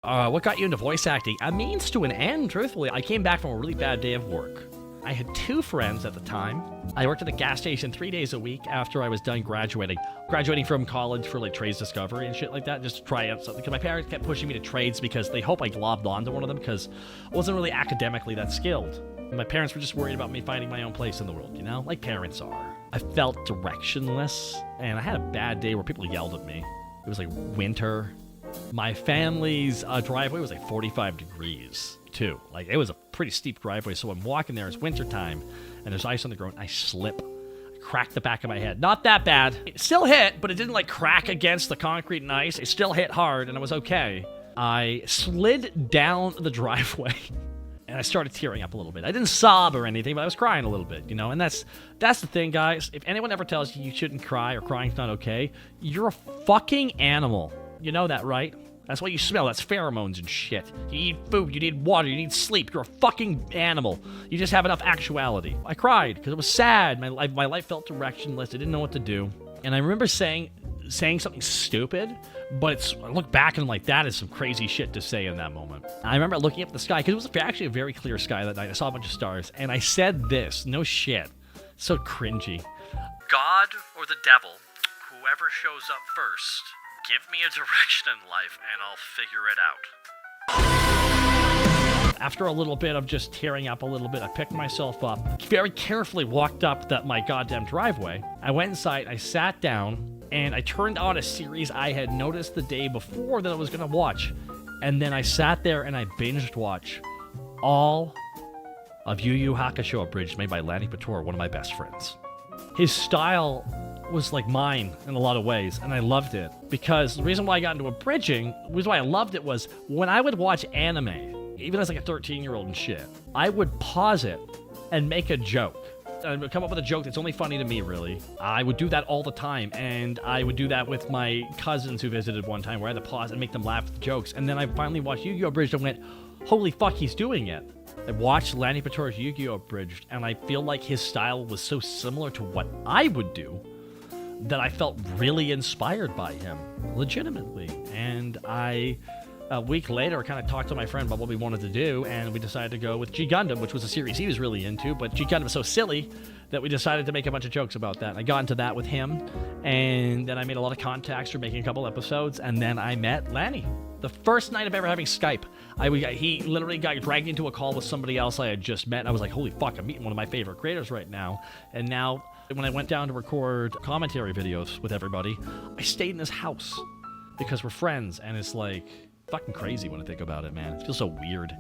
What got you into voice acting? A means to an end, truthfully. I came back from a really bad day of work. I had 2 friends at the time. I worked at the gas station 3 days a week after I was done graduating. Graduating from college for like trades discovery and shit like that, just to try out something. Because my parents kept pushing me to trades because they hope I globbed onto one of them because I wasn't really academically that skilled. My parents were just worried about me finding my own place in the world, you know? Like parents are. I felt directionless, and I had a bad day where people yelled at me. It was like winter. My family's driveway was like 45 degrees, too. Like, it was a pretty steep driveway, so I'm walking there, it's wintertime, and there's ice on the ground. I slip. I crack the back of my head. Not that bad. It still hit, but it didn't, like, crack against the concrete and ice. It still hit hard, and I was okay. I slid down the driveway, and I started tearing up a little bit. I didn't sob or anything, but I was crying a little bit, you know? And that's the thing, guys. If anyone ever tells you you shouldn't cry or crying's not okay, you're a fucking animal. You know that, right? That's what you smell. That's pheromones and shit. You need food. You need water. You need sleep. You're a fucking animal. You just have enough actuality. I cried because it was sad. My life felt directionless. I didn't know what to do. And I remember saying something stupid, but I look back and I'm like, that is some crazy shit to say in that moment. I remember looking up at the sky because it was actually a very clear sky that night. I saw a bunch of stars, and I said this. No shit. So cringy. God or the devil, whoever shows up first, give me a direction in life and I'll figure it out. After a little bit of just tearing up a little bit, I picked myself up, very carefully walked up my goddamn driveway. I went inside, I sat down, and I turned on a series I had noticed the day before that I was going to watch. And then I sat there and I binged watch all of Yu Yu Hakusho abridged, made by Lanny Pator, one of my best friends. His style was like mine in a lot of ways, and I loved it. Because the reason why I got into abridging, the reason why I loved it was when I would watch anime, even as like a 13-year-old and shit, I would pause it and make a joke. I would come up with a joke that's only funny to me, really. I would do that all the time, and I would do that with my cousins who visited one time, where I had to pause and make them laugh at the jokes. And then I finally watched Yu-Gi-Oh! Abridged and went, holy fuck, he's doing it. I watched Lanny Pator's Yu-Gi-Oh! Abridged, and I feel like his style was so similar to what I would do that I felt really inspired by him, legitimately. And a week later, I kind of talked to my friend about what we wanted to do, and we decided to go with G Gundam, which was a series he was really into, but G Gundam was so silly that we decided to make a bunch of jokes about that. And I got into that with him, and then I made a lot of contacts for making a couple episodes, and then I met Lanny. The first night of ever having Skype, he literally got dragged into a call with somebody else I had just met, and I was like, holy fuck, I'm meeting one of my favorite creators right now. And now, when I went down to record commentary videos with everybody, I stayed in his house because we're friends, and it's like fucking crazy when I think about it, man. It feels so weird.